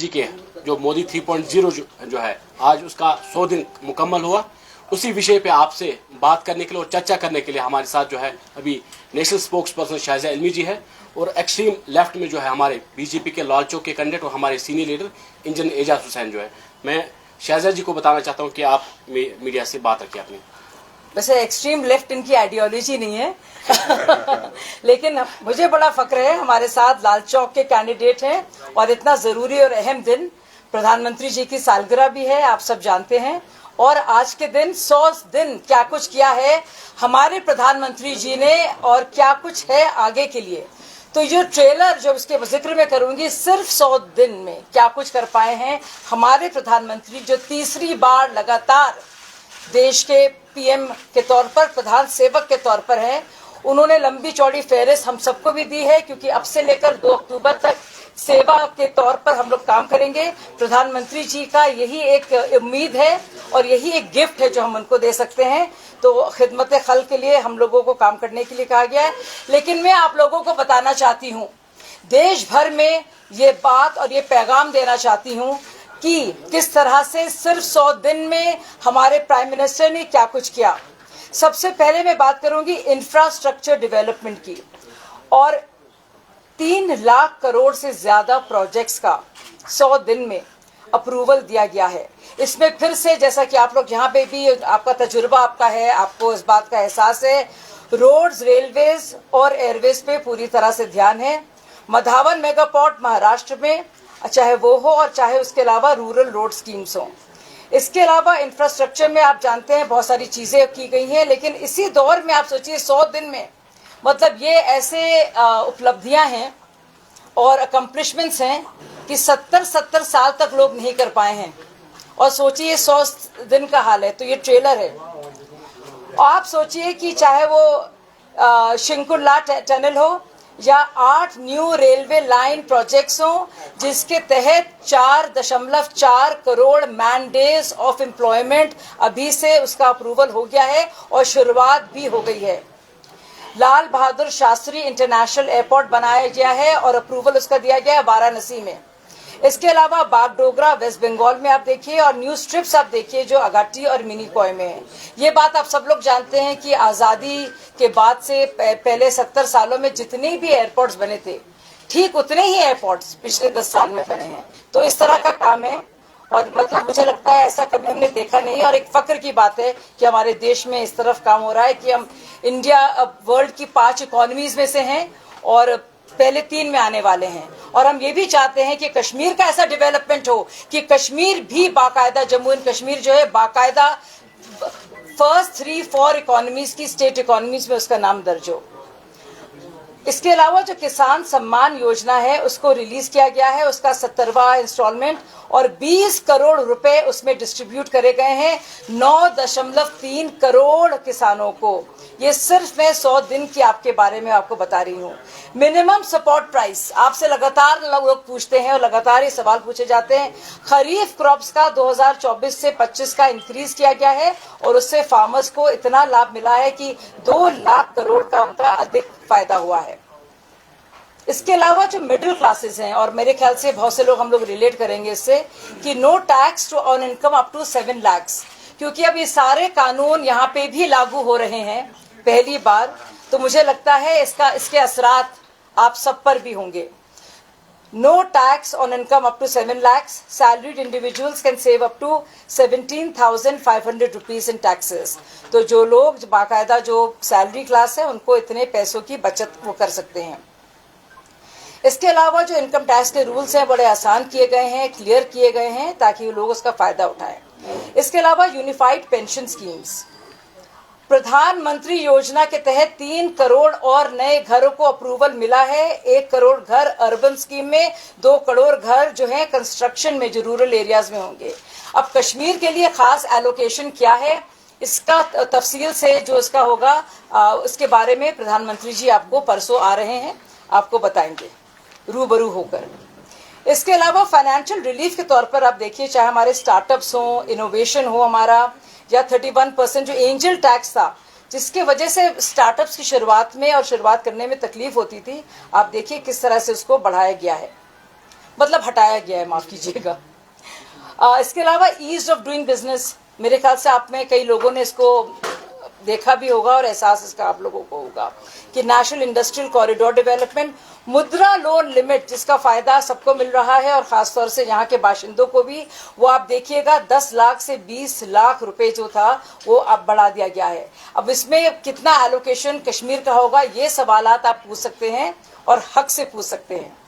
जी के जो मोदी 3.0 जो है आज उसका 100 दिन मुकम्मल हुआ। उसी विषय पे आपसे बात करने के लिए और चर्चा करने के लिए हमारे साथ जो है अभी नेशनल स्पोक्स पर्सन शाहजा इल्मी जी है और एक्सट्रीम लेफ्ट में जो है हमारे बीजेपी के लाल चौक के कैंडिडेट और हमारे senior leader engineer Ejaz Hussain जो है। मैं शाहजा जी को बताना चाहता हूँ कि आप मीडिया से बात रखिए अपनी। वैसे एक्सट्रीम लेफ्ट इनकी आइडियोलॉजी नहीं है लेकिन मुझे बड़ा फक्र है हमारे साथ लाल चौक के कैंडिडेट हैं और इतना जरूरी और अहम दिन प्रधानमंत्री जी की सालगिरह भी है, आप सब जानते हैं। और आज के दिन 100 दिन क्या कुछ किया है हमारे प्रधानमंत्री जी ने और क्या कुछ है आगे के लिए। तो ये ट्रेलर जो इसके जिक्र में करूंगी, सिर्फ 100 दिन में क्या कुछ कर पाए हैं हमारे प्रधानमंत्री, जो तीसरी बार लगातार देश के पीएम के तौर पर, प्रधान सेवक के तौर पर है। उन्होंने लंबी चौड़ी फेहरिस्त हम सबको भी दी है, क्योंकि अब से लेकर 2 अक्टूबर तक सेवा के तौर पर हम लोग काम करेंगे। प्रधानमंत्री जी का यही एक उम्मीद है और यही एक गिफ्ट है जो हम उनको दे सकते हैं। तो खिदमत खल्क के लिए हम लोगों को काम करने के लिए कहा गया है। लेकिन मैं आप लोगों को बताना चाहती हूँ, देश भर में ये बात और ये पैगाम देना चाहती हूँ कि किस तरह से सिर्फ 100 दिन में हमारे प्राइम मिनिस्टर ने क्या कुछ किया। सबसे पहले मैं बात करूंगी इंफ्रास्ट्रक्चर डेवलपमेंट की, और 3 लाख करोड़ से ज्यादा प्रोजेक्ट्स का 100 दिन में अप्रूवल दिया गया है। इसमें फिर से जैसा कि आप लोग यहाँ पे भी आपका तजुर्बा आपका है, आपको इस बात का एहसास है, रोड्स, रेलवेज और एयरवेज पे पूरी तरह से ध्यान है। मधावन मेगापोर्ट महाराष्ट्र में चाहे वो हो और चाहे उसके अलावा रूरल रोड स्कीम्स हो। इसके अलावा इंफ्रास्ट्रक्चर में आप जानते हैं बहुत सारी चीजें की गई हैं। लेकिन इसी दौर में आप सोचिए 100 दिन में, मतलब ये ऐसे उपलब्धियां हैं और अकम्पलिशमेंट्स हैं कि 70 साल तक लोग नहीं कर पाए हैं। और सोचिए 100 दिन का हाल है। तो ये ट्रेलर है। और आप सोचिए कि चाहे वो शिंकुला टनल हो या 8 न्यू रेलवे लाइन प्रोजेक्ट्स हो, जिसके तहत 4.4 crore man days of employment अभी से उसका अप्रूवल हो गया है और शुरुआत भी हो गई है। लाल बहादुर शास्त्री इंटरनेशनल एयरपोर्ट बनाया गया है और अप्रूवल उसका दिया गया है वाराणसी में। इसके अलावा बागडोगरा वेस्ट बंगाल में आप देखिए, और न्यू स्ट्रिप्स आप देखिए जो अगाटी और मिनीकॉय में है। ये बात आप सब लोग जानते हैं कि आज़ादी के बाद से पहले 70 सालों में जितने भी एयरपोर्ट्स बने थे, ठीक उतने ही एयरपोर्ट्स पिछले 10 साल में बने हैं। तो इस तरह का काम है और मतलब मुझे लगता है ऐसा कभी हमने देखा नहीं। और एक फक्र की बात है कि हमारे देश में इस तरफ काम हो रहा है कि हम इंडिया अब वर्ल्ड की 5 इकोनॉमीज में से हैं और पहले 3 में आने वाले हैं। और हम ये भी चाहते हैं कि कश्मीर का ऐसा डेवलपमेंट हो कि कश्मीर भी बाकायदा, जम्मू एंड कश्मीर जो है बाकायदा फर्स्ट 3-4 इकोनॉमीज की स्टेट इकोनॉमीज में उसका नाम दर्ज हो। इसके अलावा जो किसान सम्मान योजना है उसको रिलीज किया गया है, उसका 70वां इंस्टॉलमेंट, और 20 करोड़ रुपए उसमें डिस्ट्रीब्यूट करे गए हैं 9.3 करोड़ किसानों को। ये सिर्फ मैं 100 दिन की आपके बारे में आपको बता रही हूँ। मिनिमम सपोर्ट प्राइस आपसे लगातार लोग पूछते हैं और लगातार ये सवाल पूछे जाते हैं। खरीफ क्रॉप्स का 2024 से 25 का इंक्रीज किया गया है और उससे फार्मर्स को इतना लाभ मिला है कि 2 लाख करोड़ का उनका अधिक फायदा हुआ है। इसके अलावा जो मिडिल क्लासेस हैं, और मेरे ख्याल से बहुत से लोग हम लोग रिलेट करेंगे इससे, कि no tax to on income up to 7 lakh, क्योंकि अब ये सारे कानून यहाँ पे भी लागू हो रहे हैं पहली बार। तो मुझे लगता है इसके असरात आप सब पर भी होंगे। No tax on income up to 7 lakh, salaried individuals can save up to 17,500 rupees in taxes. तो जो लोग बाकायदा जो सैलरी क्लास है उनको इतने पैसों की बचत वो कर सकते हैं। इसके अलावा जो इनकम टैक्स के रूल्स हैं बड़े आसान किए गए हैं, क्लियर किए गए हैं ताकि लोग उसका फायदा उठाएं। इसके अलावा यूनिफाइड पेंशन स्कीम्स, प्रधानमंत्री योजना के तहत 3 करोड़ और नए घरों को अप्रूवल मिला है। 1 करोड़ घर अर्बन स्कीम में, 2 करोड़ घर जो है कंस्ट्रक्शन में, जो रूरल एरियाज में होंगे। अब कश्मीर के लिए खास एलोकेशन क्या है, इसका तफसील से जो इसका होगा उसके बारे में प्रधानमंत्री जी आपको परसों आ रहे हैं, आपको बताएंगे रूबरू होकर। इसके अलावा फाइनेंशियल रिलीफ के तौर पर आप देखिए, चाहे हमारे स्टार्टअप्स हो, इनोवेशन हो हमारा, या 31% जो एंजल टैक्स था जिसके वजह से स्टार्टअप्स की शुरुआत में और शुरुआत करने में तकलीफ होती थी, आप देखिए किस तरह से उसको बढ़ाया गया है। मतलब हटाया गया है, माफ कीजिएगा। इसके अलावा ईज ऑफ डूइंग बिजनेस, मेरे ख्याल से आप में कई लोगों ने इसको देखा भी होगा और एहसास इसका आप लोगों को होगा कि नेशनल इंडस्ट्रियल कॉरिडोर डेवलपमेंट, मुद्रा लोन लिमिट जिसका फायदा सबको मिल रहा है और खासतौर से यहाँ के बाशिंदों को भी, वो आप देखिएगा 10 लाख से 20 लाख रुपए जो था वो अब बढ़ा दिया गया है। अब इसमें कितना एलोकेशन कश्मीर का होगा, ये सवालात आप पूछ सकते हैं और हक से पूछ सकते हैं।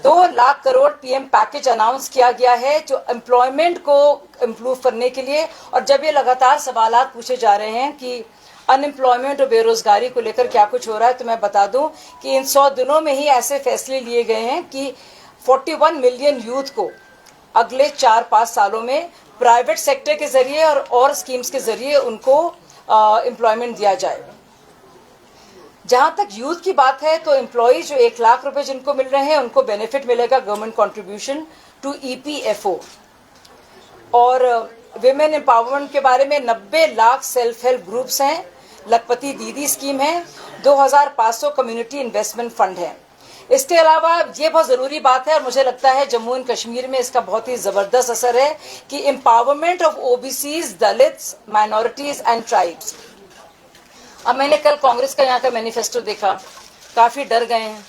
2 lakh crore PM package announce किया गया है जो एम्प्लॉयमेंट को इम्प्रूव करने के लिए। और जब ये लगातार सवालात पूछे जा रहे हैं कि अनएम्प्लॉयमेंट और बेरोजगारी को लेकर क्या कुछ हो रहा है, तो मैं बता दूं कि इन 100 दिनों में ही ऐसे फैसले लिए गए हैं कि 41 मिलियन यूथ को अगले 4-5 सालों में प्राइवेट सेक्टर के जरिए और स्कीम्स के जरिए उनको एम्प्लॉयमेंट दिया जाए। जहां तक यूथ की बात है तो एम्प्लॉय जो 1 लाख रुपए जिनको मिल रहे हैं उनको बेनिफिट मिलेगा गवर्नमेंट कंट्रीब्यूशन टू ईपीएफओ। और विमेन एम्पावरमेंट के बारे में 90 लाख सेल्फ हेल्प ग्रुप्स हैं, लखपति दीदी स्कीम है, 2500 कम्युनिटी इन्वेस्टमेंट फंड है। इसके अलावा ये बहुत जरूरी बात है और मुझे लगता है जम्मू एंड कश्मीर में इसका बहुत ही जबरदस्त असर है कि empowerment of OBCs, Dalits, minorities and tribes. अब मैंने कल कांग्रेस का यहाँ का मैनिफेस्टो देखा, काफी डर गए हैं,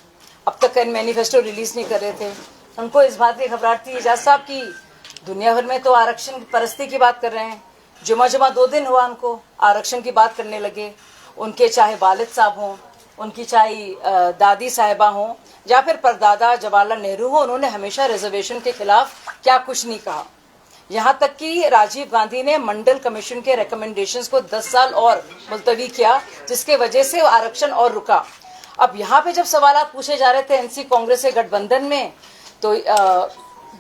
अब तक मैनिफेस्टो रिलीज नहीं कर रहे थे। उनको इस बात की घबराहट थी एजाज साहब की दुनिया भर में तो आरक्षण की परस्ती की बात कर रहे हैं, जुमा 2 दिन हुआ उनको आरक्षण की बात करने लगे। उनके चाहे वालिद साहब हों, उनकी चाहे दादी साहिबा हों या फिर परदादा जवाहरलाल नेहरू हो, उन्होंने हमेशा रिजर्वेशन के खिलाफ क्या कुछ नहीं कहा। यहाँ तक कि राजीव गांधी ने मंडल कमीशन के रिकमेंडेशंस को 10 साल और मुलतवी किया, जिसके वजह से आरक्षण और रुका। अब यहाँ पे जब सवाल पूछे जा रहे थे एनसी कांग्रेस के गठबंधन में, तो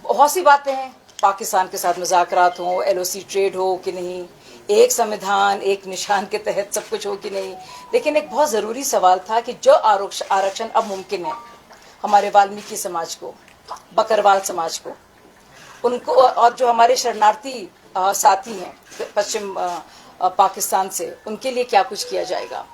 बहुत सी बातें हैं, पाकिस्तान के साथ मुज़ाकरात हो, एलओसी ट्रेड हो कि नहीं, एक संविधान एक निशान के तहत सब कुछ हो कि नहीं। लेकिन एक बहुत ज़रूरी सवाल था कि जो आरक्षण अब मुमकिन है हमारे वाल्मीकि समाज को, बकरवाल समाज को, उनको, और जो हमारे शरणार्थी साथी हैं पश्चिम पाकिस्तान से, उनके लिए क्या कुछ किया जाएगा।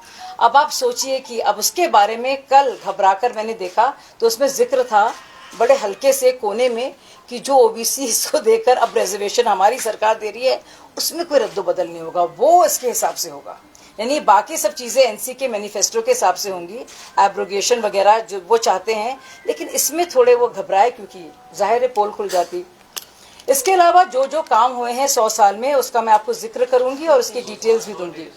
अब आप सोचिए कि अब उसके बारे में कल घबराकर मैंने देखा तो उसमें जिक्र था बड़े हल्के से कोने में कि जो ओबीसी को देकर अब रिजर्वेशन हमारी सरकार दे रही है उसमें कोई रद्दो बदल नहीं होगा, वो इसके हिसाब से होगा। यानी बाकी सब चीज़ें एनसी के मैनिफेस्टो के हिसाब से होंगी, एब्रोगेशन वगैरह जो वो चाहते हैं, लेकिन इसमें थोड़े वो घबराए क्योंकि जाहिर है पोल खुल जाती। इसके अलावा जो जो काम हुए हैं 100 साल में उसका मैं आपको जिक्र करूंगी और उसकी डिटेल्स भी दूंगी।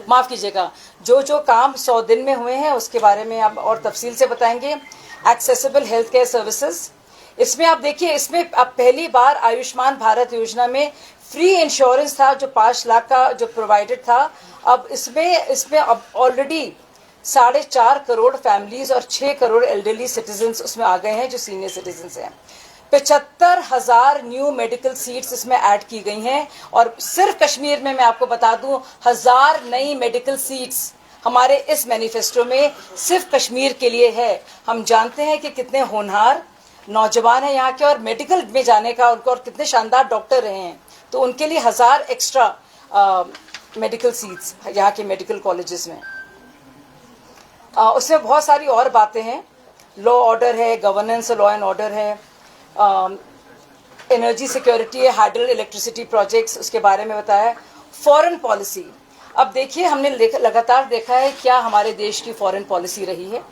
माफ कीजिएगा, जो जो काम 100 दिन में हुए हैं उसके बारे में आप और तफसील से बताएंगे। एक्सेसिबल हेल्थ केयर सर्विसेज, इसमें आप देखिए, इसमें अब पहली बार आयुष्मान भारत योजना में फ्री इंश्योरेंस था जो 5 लाख का जो प्रोवाइडेड था। अब इसमें अब ऑलरेडी 4.5 करोड़ फैमिलीज और 6 करोड़ एल्डरली सिटीजन्स उसमें आ गए हैं जो सीनियर सिटीजन्स हैं। 75,000 न्यू मेडिकल सीट्स इसमें ऐड की गई हैं। और सिर्फ कश्मीर में मैं आपको बता दूं 1000 नई मेडिकल सीट्स हमारे इस मैनिफेस्टो में सिर्फ कश्मीर के लिए है। हम जानते हैं कि कितने होनहार नौजवान हैं यहाँ के और मेडिकल में जाने का उनको, और कितने शानदार डॉक्टर रहे हैं, तो उनके लिए 1000 एक्स्ट्रा मेडिकल सीट्स यहाँ के मेडिकल कॉलेजेस में। उसमें बहुत सारी और बातें हैं, लॉ ऑर्डर है, गवर्नेंस लॉ एंड ऑर्डर है, एनर्जी सिक्योरिटी है, हाइडल इलेक्ट्रिसिटी प्रोजेक्ट्स उसके बारे में बताया। फॉरेन पॉलिसी, अब देखिए हमने लगातार देखा है क्या हमारे देश की फॉरेन पॉलिसी रही है।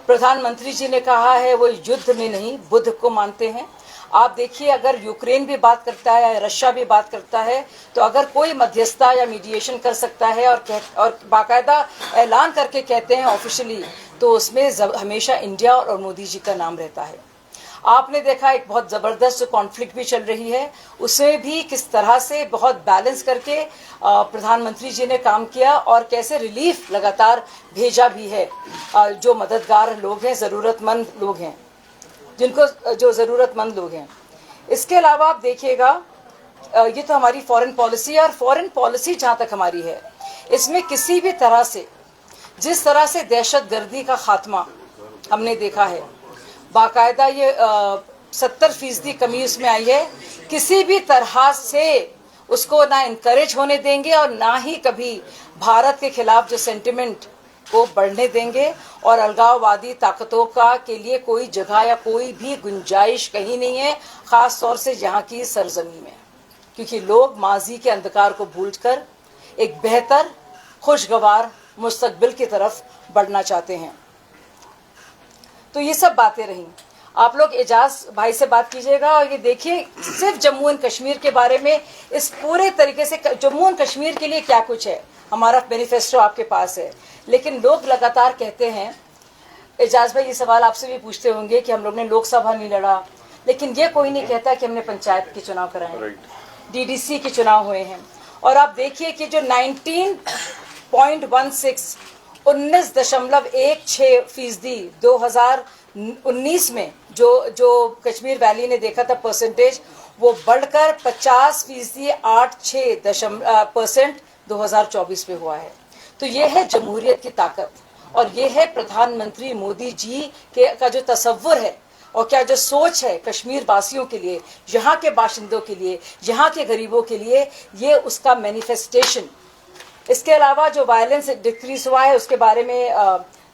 प्रधानमंत्री जी ने कहा है वो युद्ध में नहीं बुद्ध को मानते हैं। आप देखिए अगर यूक्रेन भी बात करता है या रशिया भी बात करता है तो अगर कोई मध्यस्थता या मीडिएशन कर सकता है और बाकायदा ऐलान करके कहते हैं ऑफिशियली, तो उसमें हमेशा इंडिया और मोदी जी का नाम रहता है। आपने देखा एक बहुत ज़बरदस्त जो कॉन्फ्लिक्ट भी चल रही है उसमें भी किस तरह से बहुत बैलेंस करके प्रधानमंत्री जी ने काम किया और कैसे रिलीफ लगातार भेजा भी है। जो मददगार लोग हैं, ज़रूरतमंद लोग हैं, जो ज़रूरतमंद लोग हैं। इसके अलावा आप देखिएगा ये तो हमारी फॉरेन पॉलिसी है, और फॉरेन पॉलिसी जहाँ तक हमारी है इसमें किसी भी तरह से, जिस तरह से दहशतगर्दी का खात्मा हमने देखा है, बाकायदा ये 70% कमी उसमें आई है। किसी भी तरह से उसको ना इनकरेज होने देंगे और ना ही कभी भारत के खिलाफ जो सेंटिमेंट को बढ़ने देंगे और अलगाववादी ताकतों का के लिए कोई जगह या कोई भी गुंजाइश कहीं नहीं है, खास तौर से यहाँ की सरजमीन में, क्योंकि लोग माजी के अंधकार को भूलकर एक बेहतर खुशगवार मुस्तकबिल की तरफ बढ़ना चाहते हैं। तो ये सब बातें रहीं। आप लोग एजाज भाई से बात कीजिएगा और ये देखिए सिर्फ जम्मू एंड कश्मीर के बारे में इस पूरे तरीके से जम्मू एंड कश्मीर के लिए क्या कुछ है। हमारा मैनिफेस्टो आपके पास है, लेकिन लोग लगातार कहते हैं, एजाज भाई ये सवाल आपसे भी पूछते होंगे कि हम लोग ने लोकसभा नहीं लड़ा, लेकिन ये कोई नहीं कहता कि हमने पंचायत के चुनाव कराए, डीडीसी के चुनाव हुए हैं। और आप देखिए कि जो 19.16% 2019 में जो कश्मीर वैली ने देखा था परसेंटेज, वो बढ़कर 50.86% 2024 में हुआ है। तो ये है जमहूरियत की ताकत और ये है प्रधानमंत्री मोदी जी का जो तसव्वुर है और क्या जो सोच है कश्मीर वासियों के लिए, यहाँ के बाशिंदों के लिए, यहाँ के गरीबों के लिए, ये उसका मैनिफेस्टेशन। इसके अलावा जो वायलेंस डिक्रीज हुआ है उसके बारे में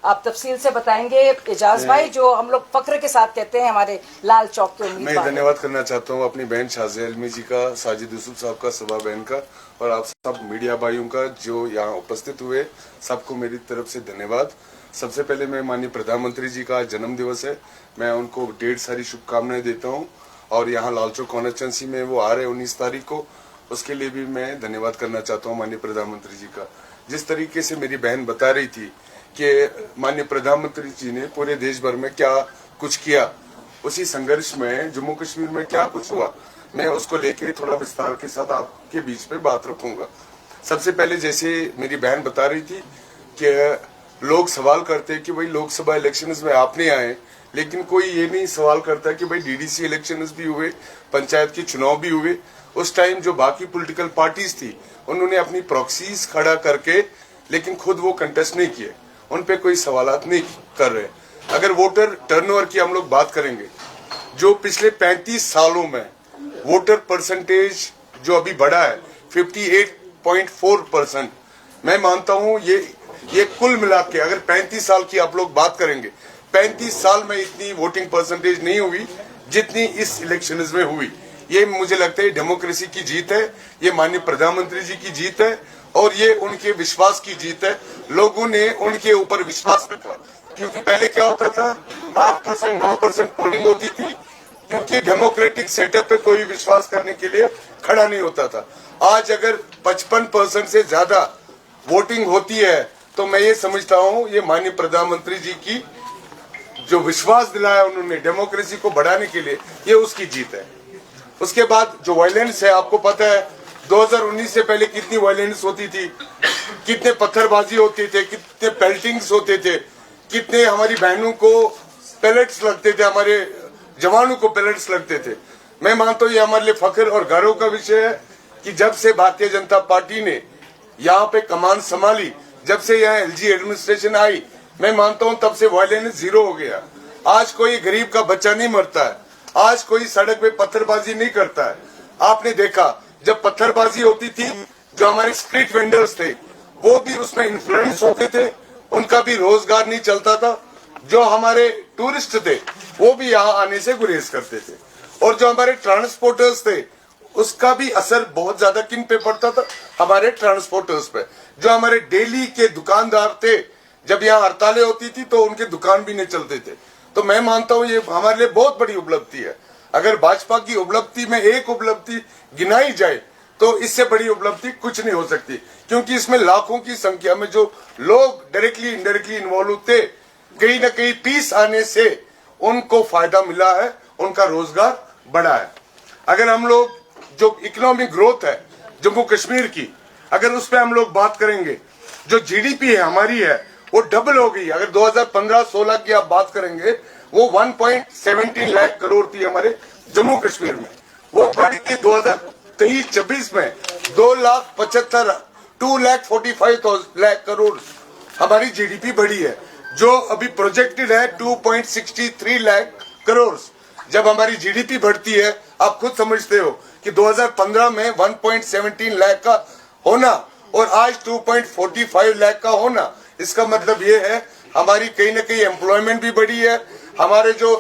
आप तफसील से बताएंगे एजाज भाई, जो हम लोग फक्र के साथ कहते हैं हमारे लाल चौक के उम्मीदवार। मैं धन्यवाद करना चाहता हूँ अपनी बहन शाजिया इल्मी जी का, साजिद यूसुफ साहब का, सबा बहन का और आप सब मीडिया भाइयों का जो यहाँ उपस्थित हुए, सबको मेरी तरफ से धन्यवाद। सबसे पहले मैं माननीय प्रधानमंत्री जी का जन्म दिवस है, मैं उनको ढेर सारी शुभकामनाएं देता हूँ और यहाँ लाल चौक कॉन्स्टिट्यूंसी में वो आ रहे 19 तारीख को, उसके लिए भी मैं धन्यवाद करना चाहता हूँ माननीय प्रधानमंत्री जी का। जिस तरीके से मेरी बहन बता रही थी कि माननीय प्रधानमंत्री जी ने पूरे देश भर में क्या कुछ किया, उसी संघर्ष में जम्मू कश्मीर में क्या कुछ हुआ, मैं उसको लेकर थोड़ा विस्तार के साथ आपके बीच में बात रखूंगा। सबसे पहले जैसे मेरी बहन बता रही थी कि लोग सवाल करते हैं कि भाई लोकसभा इलेक्शंस में आप नहीं आए, लेकिन कोई ये नहीं सवाल करता कि भाई डीडीसी इलेक्शंस भी हुए, पंचायत के चुनाव भी हुए। उस टाइम जो बाकी पॉलिटिकल पार्टीज थी उन्होंने अपनी प्रॉक्सीज खड़ा करके, लेकिन खुद वो कंटेस्ट नहीं किए, उन पे कोई सवालात नहीं कर रहे। अगर वोटर टर्नओवर की हम लोग बात करेंगे, जो पिछले 35 सालों में वोटर परसेंटेज जो अभी बढ़ा है 58.4%, मैं मानता हूं ये कुल मिला के अगर 35 साल की आप लोग बात करेंगे, 35 साल में इतनी वोटिंग परसेंटेज नहीं हुई जितनी इस इलेक्शन में हुई। ये मुझे लगता है डेमोक्रेसी की जीत है, ये माननीय प्रधानमंत्री जी की जीत है और ये उनके विश्वास की जीत है। लोगों ने उनके ऊपर विश्वास रखा, क्योंकि पहले क्या होता था 8% पोलिंग होती थी, क्योंकि डेमोक्रेटिक सेटअप पे कोई विश्वास करने के लिए खड़ा नहीं होता था। आज अगर 55% से ज्यादा वोटिंग होती है तो मैं ये समझता हूँ ये माननीय प्रधानमंत्री जी की जो विश्वास दिलाया उन्होंने डेमोक्रेसी को बढ़ाने के लिए, ये उसकी जीत है। उसके बाद जो वायलेंस है, आपको पता है 2019 से पहले कितनी वायलेंस होती थी, कितने पत्थरबाजी होते थे, कितने पेल्टिंग्स होते थे, कितने हमारी बहनों को पैलेट्स लगते थे, हमारे जवानों को पैलेट्स लगते थे। मैं मानता हूँ ये हमारे लिए फख्र और गर्व का विषय है कि जब से भारतीय जनता पार्टी ने यहाँ पे कमान संभाली, जब से यहाँ एलजी एडमिनिस्ट्रेशन आई, मैं मानता हूँ तब से वायलेंस जीरो हो गया। आज कोई गरीब का बच्चा नहीं मरता है, आज कोई सड़क पे पत्थरबाजी नहीं करता है। आपने देखा जब पत्थरबाजी होती थी, जो हमारे स्ट्रीट वेंडर्स थे वो भी उसमें इन्फ्लुएंस होते थे, उनका भी रोजगार नहीं चलता था। जो हमारे टूरिस्ट थे वो भी यहाँ आने से गुरेज करते थे, और जो हमारे ट्रांसपोर्टर्स थे उसका भी असर बहुत ज्यादा किन पे पड़ता था, हमारे ट्रांसपोर्टर्स पे। जो हमारे डेली के दुकानदार थे, जब यहाँ हड़तालें होती थी तो उनके दुकान भी नहीं चलते थे। तो मैं मानता हूँ ये हमारे लिए बहुत बड़ी उपलब्धि है। अगर भाजपा की उपलब्धि में एक उपलब्धि गिनाई जाए तो इससे बड़ी उपलब्धि कुछ नहीं हो सकती, क्योंकि इसमें लाखों की संख्या में जो लोग डायरेक्टली इनडायरेक्टली इन्वॉल्व थे, कहीं न कहीं पीस आने से उनको फायदा मिला है, उनका रोजगार बढ़ा है। अगर हम लोग जो इकोनॉमिक ग्रोथ है जम्मू कश्मीर की, अगर उस पर हम लोग बात करेंगे, जो जीडीपी है हमारी है वो डबल हो गई। अगर 2015-16 की आप बात करेंगे, वो 1.17 लाख करोड़ थी हमारे जम्मू कश्मीर में, वो बढ़ के 2023-24 में 2,45 लाख करोड़ हमारी जीडीपी बढ़ी है, जो अभी प्रोजेक्टेड है 2.63 लाख करोड़। जब हमारी जीडीपी बढ़ती है, आप खुद समझते हो कि 2015 में 1.17 लाख का होना और आज 2.45 लाख का होना, इसका मतलब ये है हमारी कहीं ना कहीं एम्प्लॉयमेंट भी बढ़ी है, हमारे जो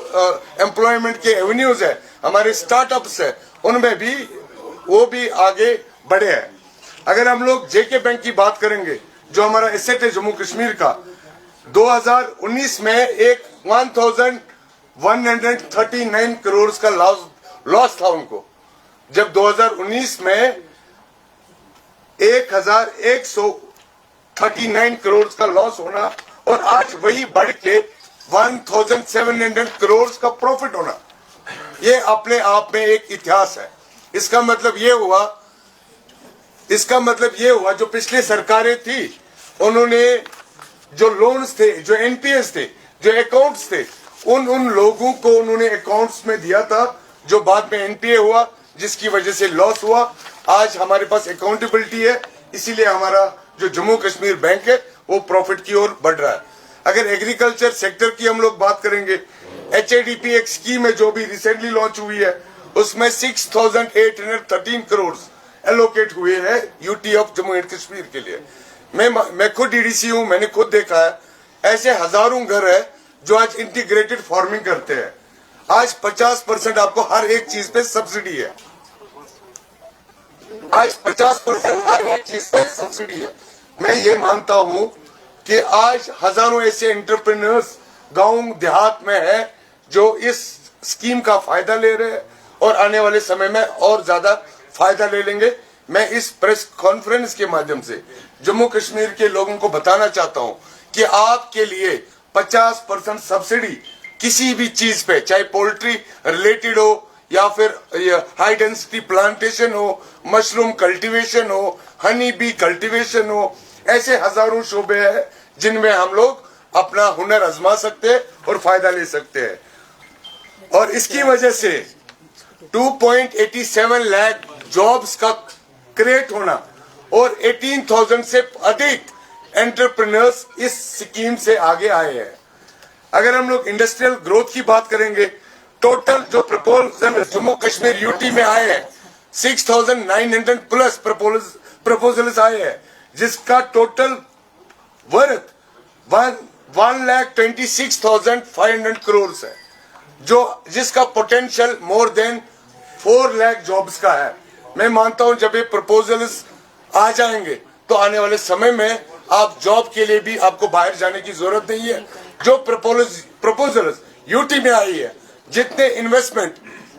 एम्प्लॉयमेंट के एवेन्यूज है, हमारे स्टार्टअप्स है, उनमें भी वो भी आगे बढ़े हैं। अगर हम लोग जेके बैंक की बात करेंगे, जो हमारा एसेट है जम्मू कश्मीर का, 2019 में एक 1139 करोड़ का लॉस था उनको, जब 2019 में 1139 करोड़ का लॉस होना और आज वही बढ़ के 1700 करोड़ का प्रॉफिट होना, ये अपने आप में एक इतिहास है। इसका मतलब ये हुआ जो पिछली सरकारें थी, उन्होंने जो लोन्स थे, जो एनपीएस थे, जो अकाउंट्स थे, उन लोगों को उन्होंने अकाउंट्स में दिया था, जो बाद में एनपीए हुआ, जिसकी वजह से लॉस हुआ। आज हमारे पास अकाउंटेबिलिटी है, इसीलिए हमारा जो जम्मू कश्मीर बैंक है वो प्रॉफिट की ओर बढ़ रहा है। अगर एग्रीकल्चर सेक्टर की हम लोग बात करेंगे, एचएडीपी एक स्कीम है जो भी रिसेंटली लॉन्च हुई है, उसमें 6813 करोड़ एलोकेट हुए हैं UT of Jammu and Kashmir के लिए। मैं खुद डीडीसी हूं, मैंने खुद देखा है, ऐसे हजारों घर है जो आज इंटीग्रेटेड फार्मिंग करते हैं। आज 50% आपको हर एक चीज पे सब्सिडी है, आज 50% हर एक चीज पे सब्सिडी है। मैं ये मानता हूं कि आज हजारों ऐसे एंटरप्रेन्योर्स गांव देहात में है जो इस स्कीम का फायदा ले रहे हैं और आने वाले समय में और ज्यादा फायदा ले लेंगे। मैं इस प्रेस कॉन्फ्रेंस के माध्यम से जम्मू कश्मीर के लोगों को बताना चाहता हूं कि आपके लिए 50% सब्सिडी किसी भी चीज पे, चाहे पोल्ट्री रिलेटेड हो या फिर हाई डेंसिटी प्लांटेशन हो, मशरूम कल्टीवेशन हो, हनी बी कल्टीवेशन हो, ऐसे हजारों शोबे हैं जिनमें हम लोग अपना हुनर आजमा सकते हैं और फायदा ले सकते हैं। और इसकी वजह से 2.87 लाख जॉब्स का क्रिएट होना और 18,000 से अधिक एंटरप्रेन्योर्स इस स्कीम से आगे आए हैं। अगर हम लोग इंडस्ट्रियल ग्रोथ की बात करेंगे, टोटल जो प्रपोजल जम्मू कश्मीर यूटी में आए हैं 6,900 प्लस प्रपोजल्स आए हैं, जिसका टोटल वर्थ 1,26,500 करोड़ है, जिसका potential more than 4 lakh jobs का है। मैं मानता हूं जब ये प्रपोजल्स आ जाएंगे तो आने वाले समय में आप जॉब के लिए भी आपको बाहर जाने की जरूरत नहीं है। जो प्रपोजल्स यूटी में आई है, जितने इन्वेस्टमेंट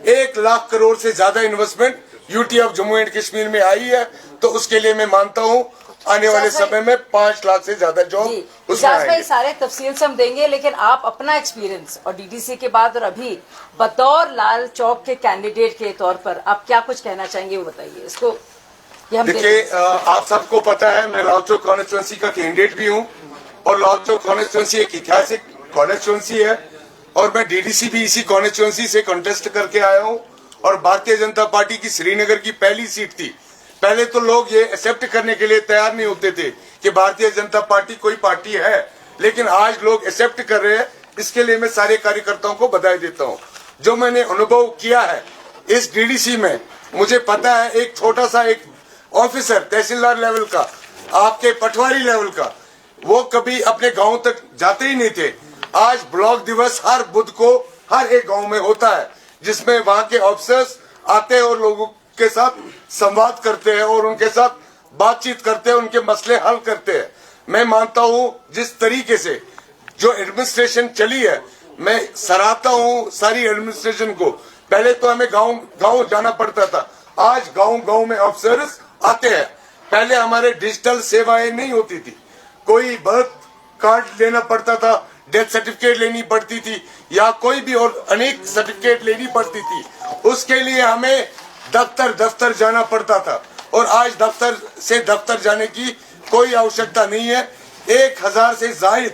1 लाख करोड़ से ज्यादा investment UT of Jammu and Kashmir में आई है, तो उसके लिए मैं मानता हूं आने वाले समय में 5 लाख से ज्यादा जॉब उसमें आएंगे। सारे तफसील से हम देंगे, लेकिन आप अपना एक्सपीरियंस और डीडीसी के बाद और अभी बतौर लाल चौक के कैंडिडेट के तौर पर आप क्या कुछ कहना चाहेंगे, वो बताइए इसको। देखिए, आप सबको पता है मैं लाल चौक कॉन्स्टिट्यूंसी का कैंडिडेट भी हूं और लाल चौक कॉन्स्टिट्यूंसी एक ऐतिहासिक कॉन्स्टिट्यूंसी है और मैं डीडीसी भी इसी कॉन्स्टिट्यूंसी से कंटेस्ट करके आया हूं और भारतीय जनता पार्टी की श्रीनगर की पहली सीट थी। पहले तो लोग ये एक्सेप्ट करने के लिए तैयार नहीं होते थे कि भारतीय जनता पार्टी कोई पार्टी है, लेकिन आज लोग एक्सेप्ट कर रहे हैं। इसके लिए मैं सारे कार्यकर्ताओं को बधाई देता हूं। जो मैंने अनुभव किया है इस डीडीसी में, मुझे पता है एक छोटा सा एक ऑफिसर तहसीलदार लेवल का, आपके पटवारी लेवल का, वो कभी अपने गांव तक जाते ही नहीं थे। आज ब्लॉक दिवस हर बुध को हर एक गांव में होता है, जिसमें वहां के ऑफिसर्स आते हैं और लोगों के साथ संवाद करते हैं और उनके साथ बातचीत करते हैं, उनके मसले हल करते हैं। मैं मानता हूं जिस तरीके से जो एडमिनिस्ट्रेशन चली है, मैं सराहता हूं सारी एडमिनिस्ट्रेशन को। पहले तो हमें गांव जाना पड़ता था, आज गांव में अफसर्स आते हैं। पहले हमारे डिजिटल सेवाएं नहीं होती थी, कोई बर्थ कार्ड लेना पड़ता था, डेथ सर्टिफिकेट लेनी पड़ती थी या कोई भी और अनेक सर्टिफिकेट लेनी पड़ती थी। उसके लिए हमें दफ्तर जाना पड़ता था और आज दफ्तर से दफ्तर जाने की कोई आवश्यकता नहीं है। 1000 से ज्यादा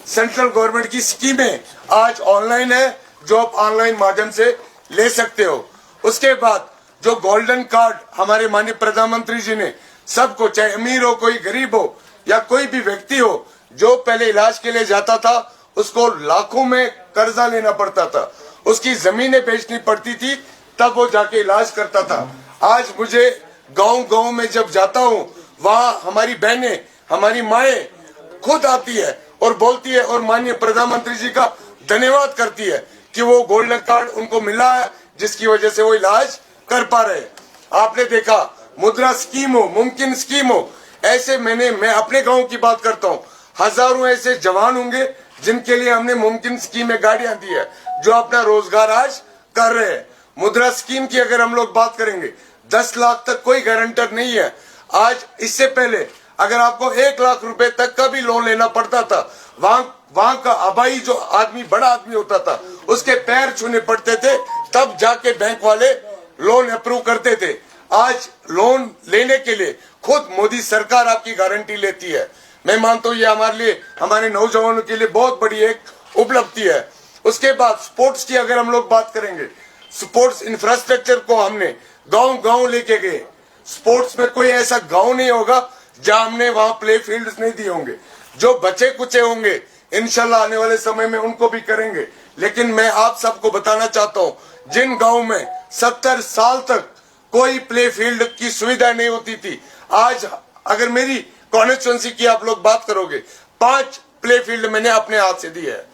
सेंट्रल गवर्नमेंट की स्कीमें आज ऑनलाइन है, जो आप ऑनलाइन माध्यम से ले सकते हो। उसके बाद जो गोल्डन कार्ड हमारे माननीय प्रधानमंत्री जी ने सबको, चाहे अमीर हो, कोई गरीब हो या कोई भी व्यक्ति हो, जो पहले इलाज के लिए जाता था उसको लाखों में कर्जा लेना पड़ता था, उसकी जमीनें बेचनी पड़ती थी, तब वो जाके इलाज करता था। आज मुझे गांव में जब जाता हूं, वहां हमारी बहनें, हमारी माएं खुद आती है और बोलती है और माननीय प्रधानमंत्री जी का धन्यवाद करती है कि वो गोल्डन कार्ड उनको मिला है, जिसकी वजह से वो इलाज कर पा रहे हैं। आपने देखा मुद्रा स्कीम हो, मुमकिन स्कीम हो, ऐसे मैं अपने गांव की बात करता हूँ, हजारों ऐसे जवान होंगे जिनके लिए हमने मुमकिन स्कीम में गाड़ियां दी है, जो अपना रोजगार आज कर रहे हैं। मुद्रा स्कीम की अगर हम लोग बात करेंगे, 10 लाख तक कोई गारंटर नहीं है आज। इससे पहले अगर आपको 1 लाख रुपए तक का भी लोन लेना पड़ता था, वहां का आबाई जो आदमी, बड़ा आदमी होता था, उसके पैर छूने पड़ते थे, तब जाके बैंक वाले लोन अप्रूव करते थे। आज लोन लेने के लिए खुद मोदी सरकार आपकी गारंटी लेती है। मैं मानता हूँ ये हमारे लिए, हमारे नौजवानों के लिए बहुत बड़ी एक उपलब्धि है। उसके बाद स्पोर्ट्स की अगर हम लोग बात करेंगे, स्पोर्ट्स इंफ्रास्ट्रक्चर को हमने गांव-गांव लेके गए। स्पोर्ट्स में कोई ऐसा गांव नहीं होगा जहां हमने वहां प्ले फील्ड्स नहीं दिए होंगे। जो बचे कुचे होंगे इंशाल्लाह आने वाले समय में उनको भी करेंगे। लेकिन मैं आप सबको बताना चाहता हूँ, जिन गांव में 70 साल तक कोई प्ले फील्ड की सुविधा नहीं होती थी, आज अगर मेरी कॉन्स्टिट्यूएंसी की आप लोग बात करोगे, 5 प्ले फील्ड मैंने अपने हाथ से दिए है।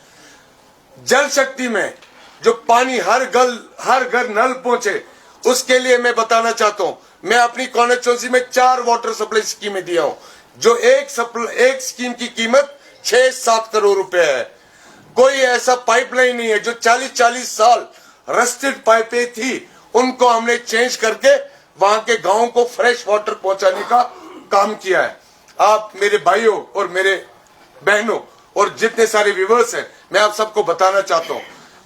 जल शक्ति में जो पानी हर घर नल पहुंचे, उसके लिए मैं बताना चाहता हूं, मैं अपनी कॉन्स्टिट्यूएंसी में 4 वाटर सप्लाई स्कीमें दिया हूं, जो एक स्कीम की कीमत 6-7 करोड़ रुपए है। कोई ऐसा पाइपलाइन नहीं है जो 40-40 साल रस्टेड पाइपें थी, उनको हमने चेंज करके वहां के गांव को फ्रेश वाटर पहुंचाने का काम किया है। आप मेरे भाइयों और मेरे बहनों और जितने सारे व्यूअर्स हैं, मैं आप सबको बताना चाहता हूं,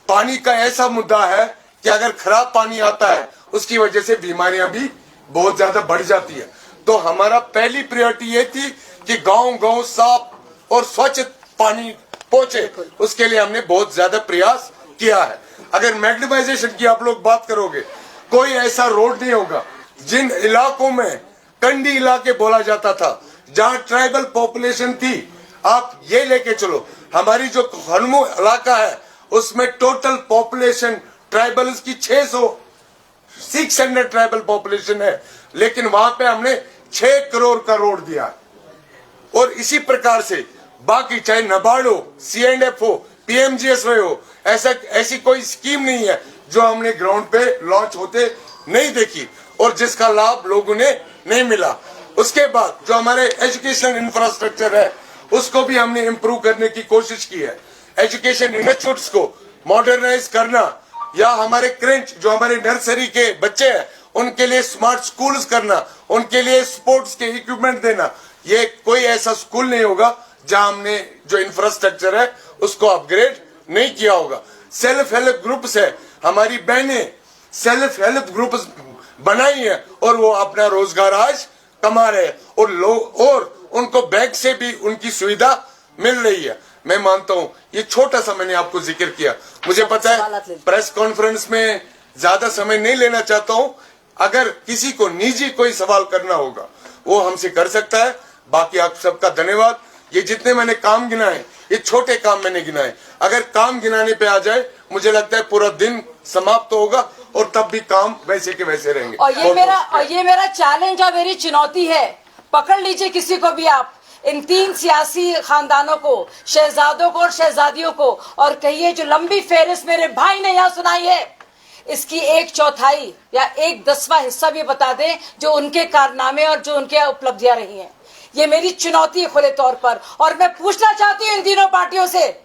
पानी का ऐसा मुद्दा है कि अगर खराब पानी आता है, उसकी वजह से बीमारियां भी बहुत ज्यादा बढ़ जाती है। तो हमारा पहली प्रायोरिटी ये थी कि गांव-गांव साफ और स्वच्छ पानी पहुंचे, उसके लिए हमने बहुत ज्यादा प्रयास किया है। अगर मैग्नेटाइजेशन की आप लोग बात करोगे, कोई ऐसा रोड नहीं होगा जिन इलाकों में कंडी इलाके बोला जाता था, जहां ट्राइबल पॉपुलेशन थी, आप ये लेके चलो, हमारी जो हनुमू इलाका है उसमें टोटल पॉपुलेशन ट्राइबल्स की 600 ट्राइबल पॉपुलेशन है, लेकिन वहां पे हमने 6 करोड़ का रोड दिया। और इसी प्रकार से बाकी चाहे नाबार्ड हो, C&F हो, PMGSY हो, ऐसी कोई स्कीम नहीं है जो हमने ग्राउंड पे लॉन्च होते नहीं देखी और जिसका लाभ लोगों ने नहीं मिला। उसके बाद जो हमारे एजुकेशन इंफ्रास्ट्रक्चर है, उसको भी हमने इम्प्रूव करने की कोशिश की है। एजुकेशन इंस्टीट्यूट्स को मॉडर्नाइज करना, या हमारे क्रेंच जो हमारे नर्सरी के बच्चे हैं उनके लिए स्मार्ट स्कूल्स करना, उनके लिए स्पोर्ट्स के इक्विपमेंट देना। ये कोई ऐसा स्कूल नहीं होगा जहां हमने जो इंफ्रास्ट्रक्चर है उसको अपग्रेड नहीं किया होगा। सेल्फ हेल्प ग्रुप्स है, हमारी बहनें सेल्फ हेल्प ग्रुप्स बनाई है और वो अपना रोजगार आज कमा रहे हैं, और उनको बैंक से भी उनकी सुविधा मिल रही है। मैं मानता हूं ये छोटा सा मैंने आपको जिक्र किया। मुझे पता है प्रेस कॉन्फ्रेंस में ज्यादा समय नहीं लेना चाहता हूं। अगर किसी को निजी कोई सवाल करना होगा वो हमसे कर सकता है। बाकी आप सबका धन्यवाद। ये जितने मैंने काम गिनाए, ये छोटे काम मैंने गिनाए, अगर काम गिनाने पे आ जाए मुझे लगता है पूरा दिन समाप्त होगा और तब भी काम वैसे के वैसे रहेंगे। और ये मेरा चैलेंज और मेरी चुनौती है। पकड़ लीजिए किसी को भी आप, इन 3 सियासी खानदानों को, शहजादों को और शहजादियों को, और कहिए जो लंबी फेहरिस्त मेरे भाई ने यहाँ सुनाई है, इसकी 1/4 या 1/10वां हिस्सा भी बता दें जो उनके कारनामे और जो उनके उपलब्धियां रही हैं। ये मेरी चुनौती है खुले तौर पर। और मैं पूछना चाहती हूँ इन तीनों पार्टियों से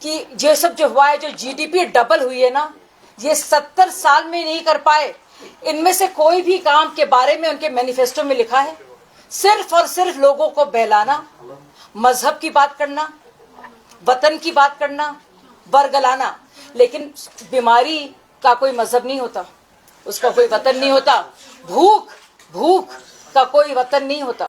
कि ये सब जो हुआ है, जो GDP डबल हुई है ना, ये 70 साल में नहीं कर पाए। इनमें से कोई भी काम के बारे में उनके मैनिफेस्टो में लिखा है? सिर्फ और सिर्फ लोगों को बहलाना, मजहब की बात करना, वतन की बात करना, बरगलाना। लेकिन बीमारी का कोई मजहब नहीं होता, उसका कोई वतन नहीं होता। भूख का कोई वतन नहीं होता।